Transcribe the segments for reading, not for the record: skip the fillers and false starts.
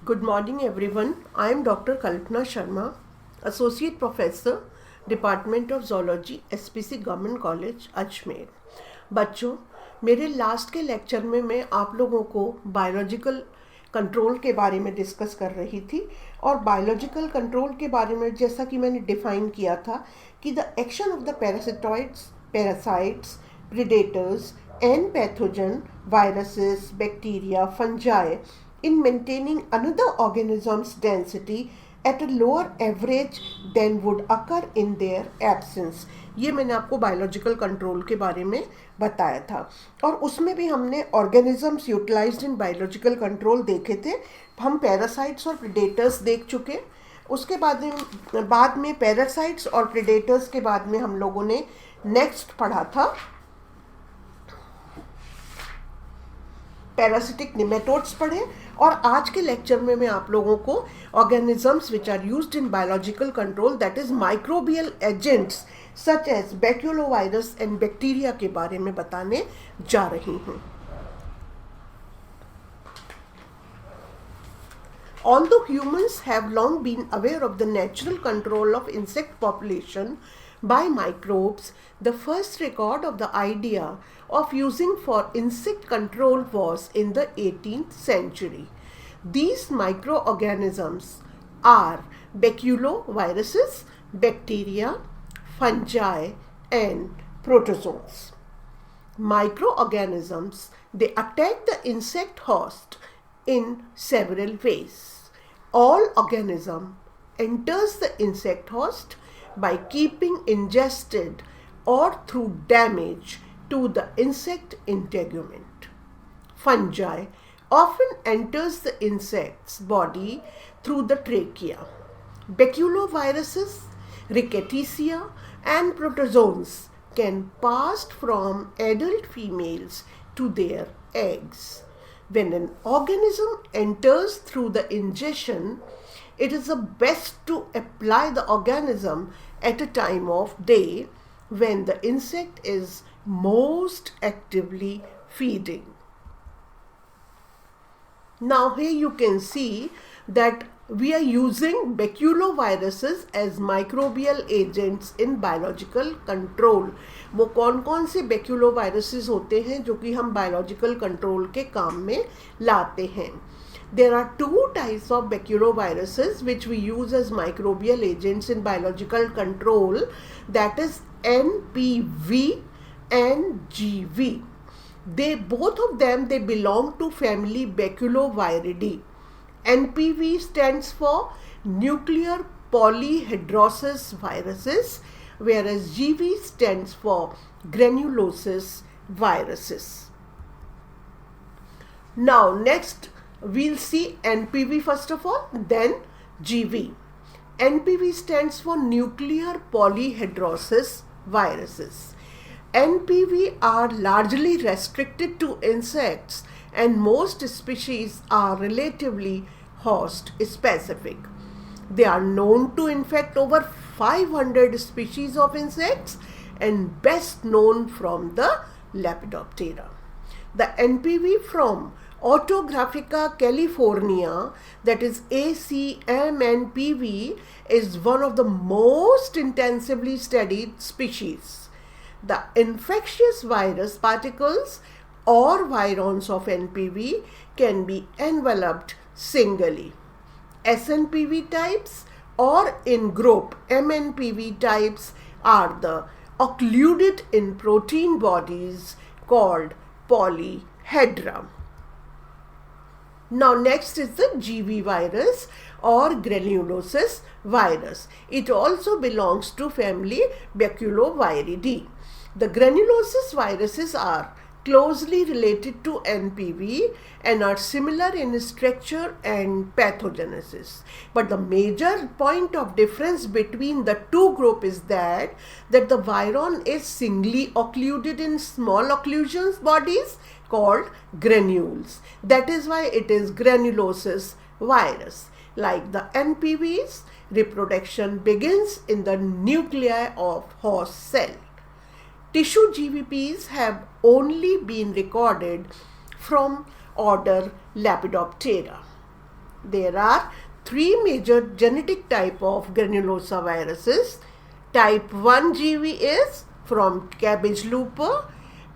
Good morning, everyone. I am Dr. Kalpana Sharma, Associate Professor, Department of Zoology, SPC Government College, Ajmer. बच्चों, मेरे last के lecture में मैं आप लोगों को बायोलॉजिकल कंट्रोल के बारे में डिस्कस कर रही थी और बायोलॉजिकल कंट्रोल के बारे में जैसा कि मैंने डिफाइन किया था कि the action of the parasites, predators and pathogen, viruses, bacteria, fungi in maintaining another organism's density at a lower average than would occur in their absence। ये मैंने आपको बायोलॉजिकल कंट्रोल के बारे में बताया था और उसमें भी हमने organisms utilized in biological control देखे थे। हम पैरासाइट्स और प्रेडेटर्स देख चुके। उसके बाद में पैरासाइट्स और प्रेडेटर्स के बाद में हम लोगों ने नेक्स्ट पढ़ा था पैरासिटिक निमेटोड्स पढ़े और आज के लेक्चर में मैं आप लोगों को organisms which are used in biological control that is microbial agents such as baculovirus and bacteria के बारे में बताने जा रही हूँ। Although humans have long been aware of the natural control of insect population by microbes, the first record of the idea of using for insect control was in the 18th century. These microorganisms are baculoviruses, bacteria, fungi, and protozoans. Microorganisms, they attack the insect host in several ways. All organism enters the insect host by keeping ingested or through damage to the insect integument. Fungi often enters the insect's body through the trachea. Baculoviruses, rickettsia and protozoans can pass from adult females to their eggs. When an organism enters through the ingestion, it is the best to apply the organism at a time of day when the insect is most actively feeding. Now here you can see that we are using baculoviruses as microbial agents in biological control. वो कौन कौन से baculoviruses होते हैं जो कि हम biological control के काम में लाते हैं? There are two types of baculoviruses which we use as microbial agents in biological control, that is NPV and GV. Both of them belong to family Baculoviridae. NPV stands for nuclear polyhedrosis viruses, whereas GV stands for granulosis viruses. Now next we'll see NPV first of all, then GV. NPV stands for nuclear polyhedrosis viruses. NPV are largely restricted to insects and most species are relatively host specific. They are known to infect over 500 species of insects and best known from the Lepidoptera. The NPV from Autographica california, that is ACMNPV, is one of the most intensively studied species. The infectious virus particles or virons of NPV can be enveloped singly. SNPV types or in group MNPV types are the occluded in protein bodies called polyhedra. Now next is the GV virus or granulosis virus. It also belongs to family Baculoviridae. The granulosis viruses are closely related to NPV and are similar in structure and pathogenesis. But the major point of difference between the two groups is that the viron is singly occluded in small occlusions bodies called granules. That is why it is granulosis virus. Like the NPVs, reproduction begins in the nuclei of host cell. Tissue GVPs have only been recorded from order Lepidoptera. There are three major genetic type of granulosa viruses. Type 1 GV is from cabbage looper.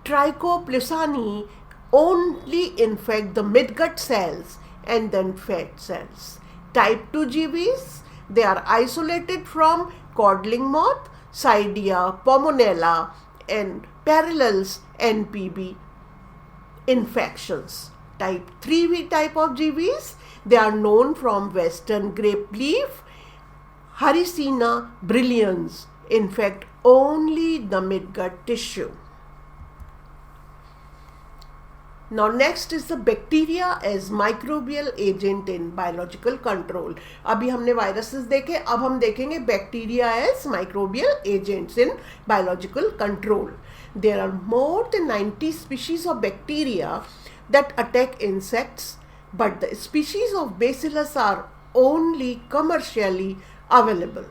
Trichoplusani only infect the midgut cells and then fat cells. Type 2 GVs, they are isolated from codling moth, Cydia, Pomonella and parallels NPB infections. Type 3V type of GVs, they are known from western grape leaf, Harricina brillians, infect only the midgut tissue. Now next is the bacteria as microbial agent in biological control. अभी हमने viruses देखे, अब हम देखेंगे bacteria as microbial agents in biological control. There are more than 90 species of bacteria that attack insects, but the species of Bacillus are only commercially available.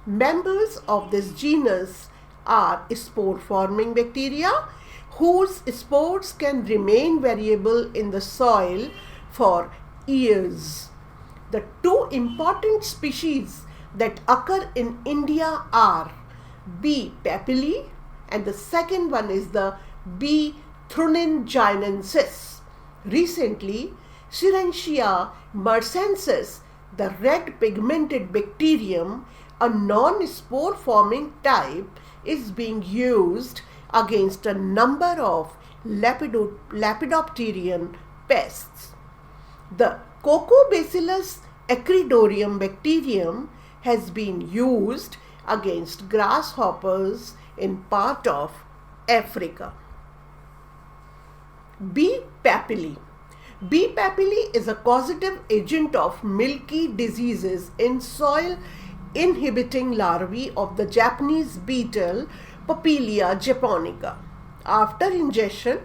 Members of this genus are spore-forming bacteria whose spores can remain variable in the soil for years. The two important species that occur in India are B. papilli and the second one is the B. thuringiensis. Recently, Serratia marcensis, the red pigmented bacterium, a non-spore forming type, is being used against a number of Lepidopteran pests. The Cocobacillus acridorium bacterium has been used against grasshoppers in part of Africa. B. papilli. B. papilli is a causative agent of milky diseases in soil, inhibiting larvae of the Japanese beetle Papillia japonica. After ingestion,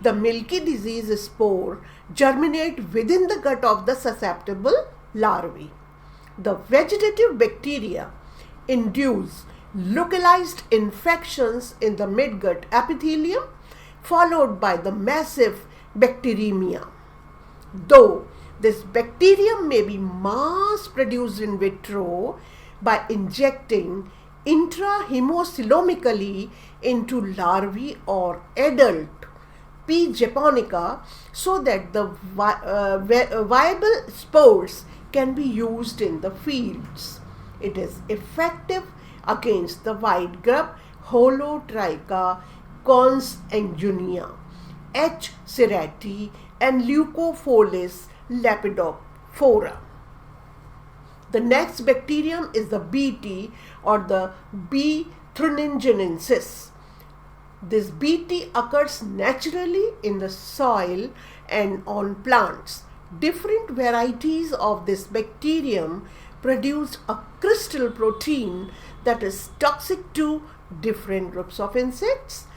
the milky disease spore germinate within the gut of the susceptible larvae. The vegetative bacteria induce localized infections in the midgut epithelium, followed by the massive bacteremia. Though this bacterium may be mass produced in vitro by injecting intrahemocoelomically into larvae or adult P. japonica so that the viable spores can be used in the fields. It is effective against the white grub Holotricha consanguinea, H. serrati and Leucophilus lepidophora. The next bacterium is the Bt or the B. thuringiensis. This Bt occurs naturally in the soil and on plants. Different varieties of this bacterium produce a crystal protein that is toxic to different groups of insects.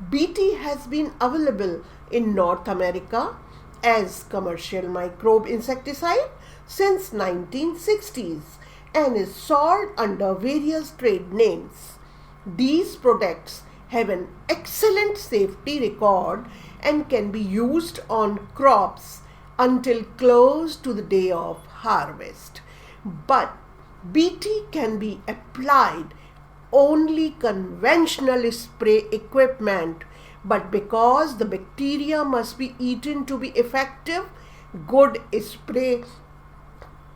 Bt has been available in North America as commercial microbe insecticide since 1960s and is sold under various trade names. These products have an excellent safety record and can be used on crops until close to the day of harvest. But Bt can be applied only conventional spray equipment, but because the bacteria must be eaten to be effective, good spray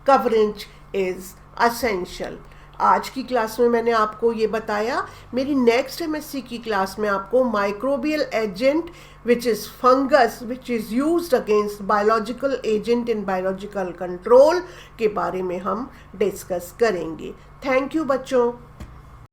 coverage is essential. आज की class में मैंने आपको ये बताया. मेरी next MSc की class में आपको microbial agent which is fungus which is used against biological agent in biological control के बारे में हम डिस्कस करेंगे. थैंक यू बच्चों.